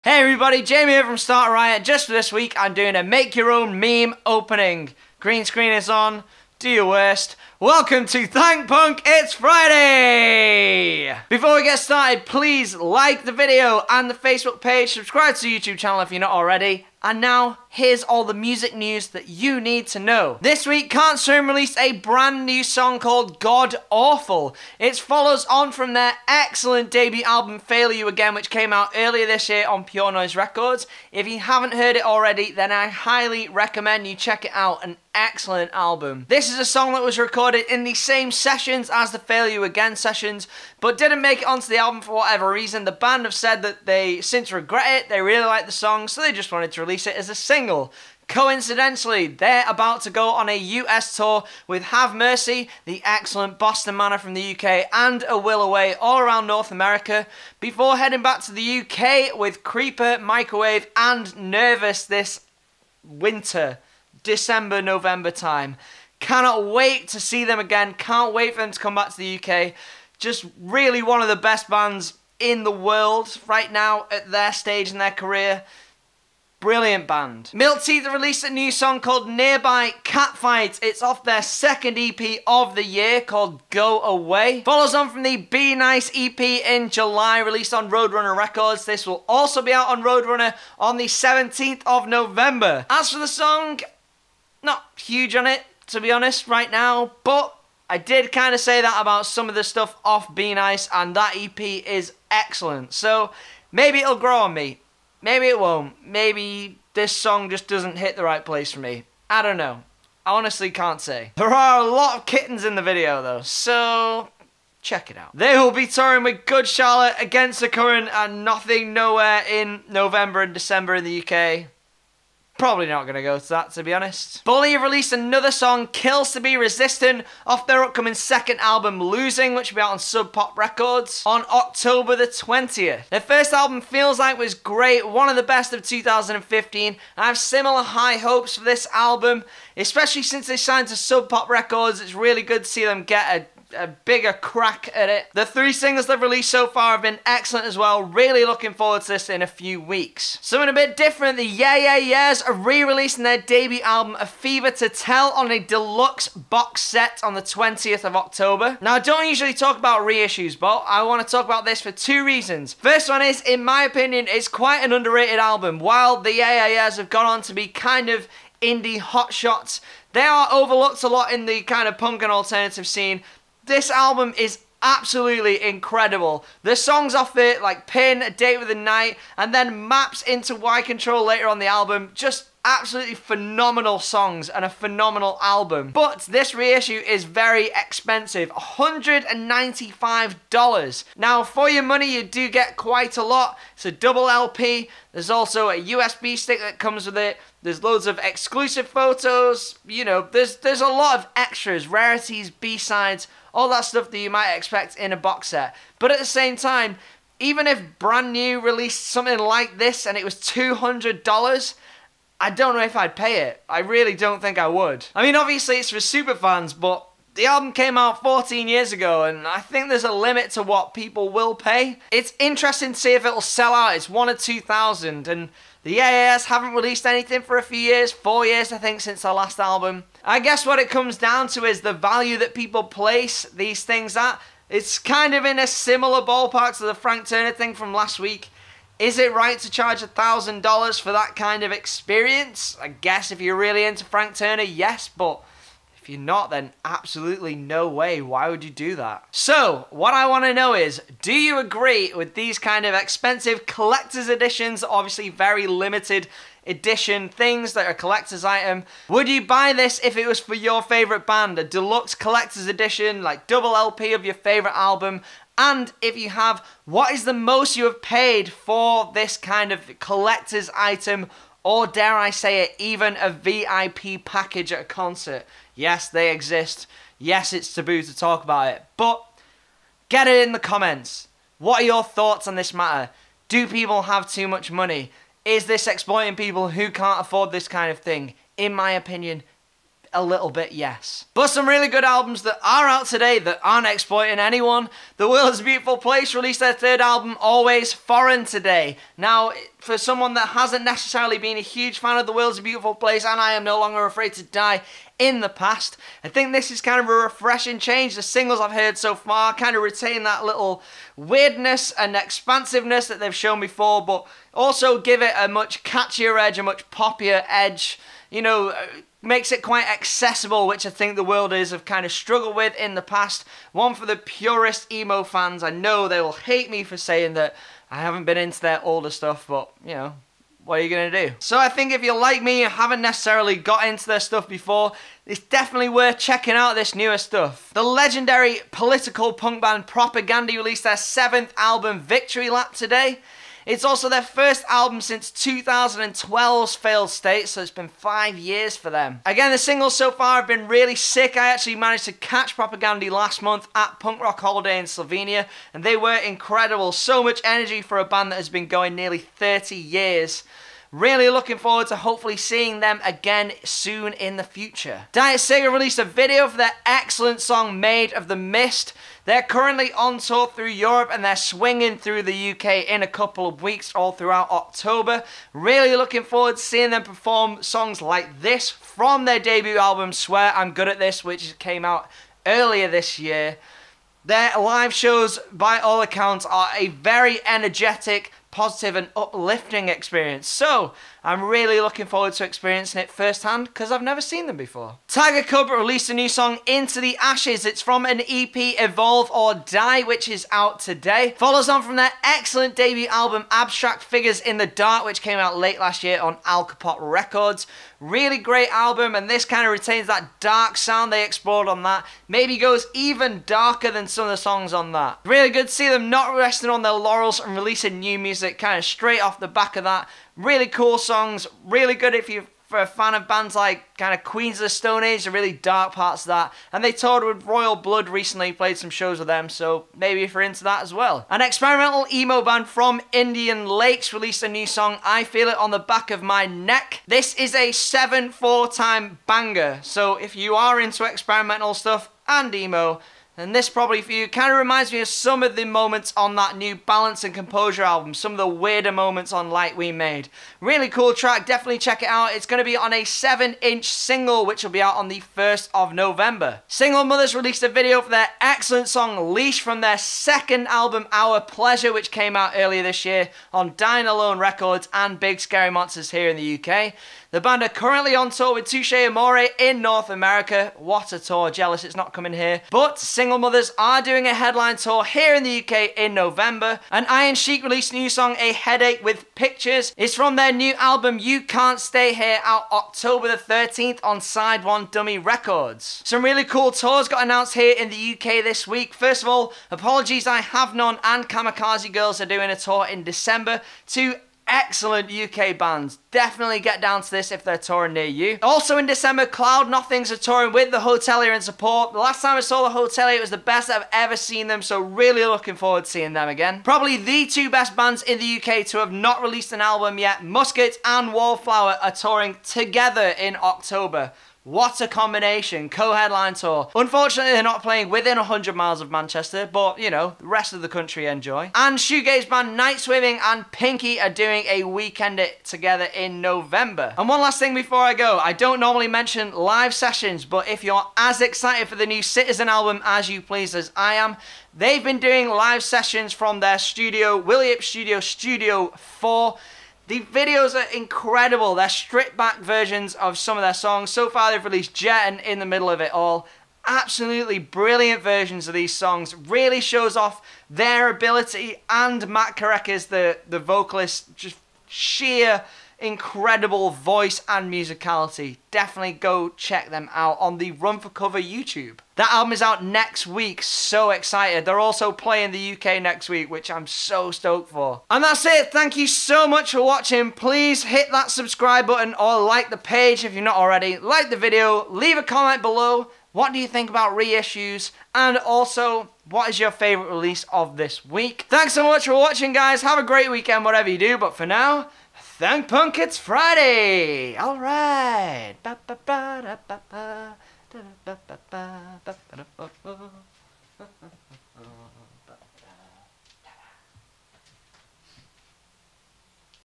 Hey everybody, Jamie here from Start Riot. Just for this week, I'm doing a make your own meme opening. Green screen is on. Do your worst. Welcome to Thank Punk, it's Friday! Before we get started, please like the video and the Facebook page, subscribe to the YouTube channel if you're not already, and now, here's all the music news that you need to know. This week, Can't Swim released a brand new song called God Awful. It follows on from their excellent debut album Fail You Again, which came out earlier this year on Pure Noise Records. If you haven't heard it already, then I highly recommend you check it out. An excellent album. This is a song that was recorded in the same sessions as the Fail You Again sessions, but didn't make it onto the album for whatever reason. The band have said that they since regret it. They really like the song, so they just wanted to release it as a single. Coincidentally, they're about to go on a US tour with Have Mercy, the excellent Boston Manor from the UK, and A Will Away all around North America, before heading back to the UK with Creeper, Microwave, and Nervous this winter, December, November time. Cannot wait to see them again, can't wait for them to come back to the UK. Just really one of the best bands in the world right now at their stage in their career. Brilliant band. Milk Teeth released a new song called Nearby Catfight. It's off their second EP of the year called Go Away. Follows on from the Be Nice EP in July, released on Roadrunner Records. This will also be out on Roadrunner on the 17th of November. As for the song, not huge on it, to be honest, right now, but I did kind of say that about some of the stuff off Be Nice, and that EP is excellent. So maybe it'll grow on me. Maybe it won't. Maybe this song just doesn't hit the right place for me. I don't know. I honestly can't say. There are a lot of kittens in the video though, so check it out. They will be touring with Good Charlotte, Against the Current, and Nothing Nowhere in November and December in the UK. Probably not going to go to that, to be honest. Bully have released another song, Kills to Be Resistant, off their upcoming second album, Losing, which will be out on Sub Pop Records on October the 20th. Their first album, Feels Like, was great, one of the best of 2015. I have similar high hopes for this album, especially since they signed to Sub Pop Records. It's really good to see them get a bigger crack at it. The 3 singles they've released so far have been excellent as well. Really looking forward to this in a few weeks. Something a bit different, the Yeah Yeah Yeahs are re-releasing their debut album A Fever to Tell on a deluxe box set on the 20th of October. Now I don't usually talk about reissues, but I want to talk about this for 2 reasons. First one is, in my opinion, it's quite an underrated album. While the Yeah Yeah Yeahs have gone on to be kind of indie hotshots, they are overlooked a lot in the kind of punk and alternative scene. This album is absolutely incredible. The songs off it, like Pin, A Date with the Night, and then Maps into Y Control later on the album, just absolutely phenomenal songs and a phenomenal album. But this reissue is very expensive, $195. Now for your money you do get quite a lot. It's a double LP, there's also a USB stick that comes with it, there's loads of exclusive photos, you know, there's a lot of extras, rarities, B-sides, all that stuff that you might expect in a box set. But at the same time, even if brand new released something like this and it was $200, I don't know if I'd pay it. I really don't think I would. I mean, obviously it's for super fans, but the album came out 14 years ago, and I think there's a limit to what people will pay. It's interesting to see if it'll sell out. It's 1 or 2,000, and the AAS haven't released anything for a few years, 4 years I think since their last album. I guess what it comes down to is the value that people place these things at. It's kind of in a similar ballpark to the Frank Turner thing from last week. Is it right to charge $1,000 for that kind of experience? I guess if you're really into Frank Turner, yes, but if you're not, then absolutely no way. Why would you do that? So, what I want to know is, do you agree with these kind of expensive collector's editions, obviously very limited edition things that are a collector's item? Would you buy this if it was for your favorite band, a deluxe collector's edition, like double LP of your favorite album? And if you have, what is the most you have paid for this kind of collector's item, or dare I say it, even a VIP package at a concert? Yes, they exist. Yes, it's taboo to talk about it, but get it in the comments. What are your thoughts on this matter? Do people have too much money? Is this exploiting people who can't afford this kind of thing? In my opinion, a little bit, yes. But some really good albums that are out today that aren't exploiting anyone. The World is a Beautiful Place released their third album, Always Foreign, today. Now, for someone that hasn't necessarily been a huge fan of The World's a Beautiful Place and I Am No Longer Afraid to Die in the past, I think this is kind of a refreshing change. The singles I've heard so far kind of retain that little weirdness and expansiveness that they've shown before, but also give it a much catchier edge, a much poppier edge, you know, makes it quite accessible, which I think The World Is have kind of struggled with in the past. One for the purist emo fans. I know they will hate me for saying that I haven't been into their older stuff, but, you know, what are you going to do? So I think if you're like me and haven't necessarily got into their stuff before, it's definitely worth checking out this newer stuff. The legendary political punk band Propagandhi released their 7th album, Victory Lap, today. It's also their first album since 2012's Failed State, so it's been 5 years for them. Again, the singles so far have been really sick. I actually managed to catch Propagandhi last month at Punk Rock Holiday in Slovenia, and they were incredible. So much energy for a band that has been going nearly 30 years. Really looking forward to hopefully seeing them again soon in the future. Diet Cigar released a video for their excellent song Made of the Mist. They're currently on tour through Europe and they're swinging through the UK in a couple of weeks all throughout October. Really looking forward to seeing them perform songs like this from their debut album Swear I'm Good at This, which came out earlier this year. Their live shows, by all accounts, are a very energetic, positive and uplifting experience. So I'm really looking forward to experiencing it firsthand because I've never seen them before. Tigercub released a new song, Into the Ashes. It's from an EP, Evolve or Die, which is out today. Follows on from their excellent debut album, Abstract Figures in the Dark, which came out late last year on Al Capote Records. Really great album, and this kind of retains that dark sound they explored on that. Maybe goes even darker than some of the songs on that. Really good to see them not resting on their laurels and releasing new music kind of straight off the back of that. Really cool songs, really good if you're a fan of bands like kind of Queens of the Stone Age, the really dark parts of that. And they toured with Royal Blood recently, played some shows with them, so maybe if you're into that as well. An experimental emo band from Indian Lakes released a new song, I Feel It on the Back of My Neck. This is a 7/4 time banger, so if you are into experimental stuff and emo, and this probably for you kind of reminds me of some of the moments on that new Balance and Composure album, some of the weirder moments on Light We Made. Really cool track, definitely check it out. It's going to be on a 7-inch single, which will be out on the 1st of November. Single Mothers released a video for their excellent song Leash from their 2nd album, Our Pleasure, which came out earlier this year on Dine Alone Records and Big Scary Monsters here in the UK. The band are currently on tour with Touche Amore in North America. What a tour, jealous it's not coming here. But Single Mothers are doing a headline tour here in the UK in November. And Iron Chic released a new song, A Headache with Pictures. It's from their new album, You Can't Stay Here, out October the 13th on Side 1 Dummy Records. Some really cool tours got announced here in the UK this week. First of all, Apologies I Have None and Kamikaze Girls are doing a tour in December. Two excellent UK bands. Definitely get down to this if they're touring near you. Also in December, Cloud Nothings are touring with the Hotelier in support. The last time I saw the Hotelier, it was the best I've ever seen them, so really looking forward to seeing them again. Probably the two best bands in the UK to have not released an album yet, Musket and Wallflower, are touring together in October. What a combination, co-headline tour. Unfortunately, they're not playing within 100 miles of Manchester, but, you know, the rest of the country enjoy. And shoegaze band Night Swimming and Pinky are doing a weekend together in November. And one last thing before I go, I don't normally mention live sessions, but if you're as excited for the new Citizen album as you please as I am, they've been doing live sessions from their studio, William Studio 4. The videos are incredible. They're stripped back versions of some of their songs. So far they've released Jet in the middle of it all. Absolutely brilliant versions of these songs. Really shows off their ability, and Matt Carreca's the vocalist, just sheer incredible voice and musicality. Definitely go check them out on the Run for Cover YouTube. That album is out next week, so excited. They're also playing the UK next week, which I'm so stoked for. And that's it, thank you so much for watching. Please hit that subscribe button or like the page if you're not already. Like the video, leave a comment below. What do you think about reissues? And also, what is your favourite release of this week? Thanks so much for watching, guys. Have a great weekend, whatever you do. But for now, thank Punk, it's Friday! Alright!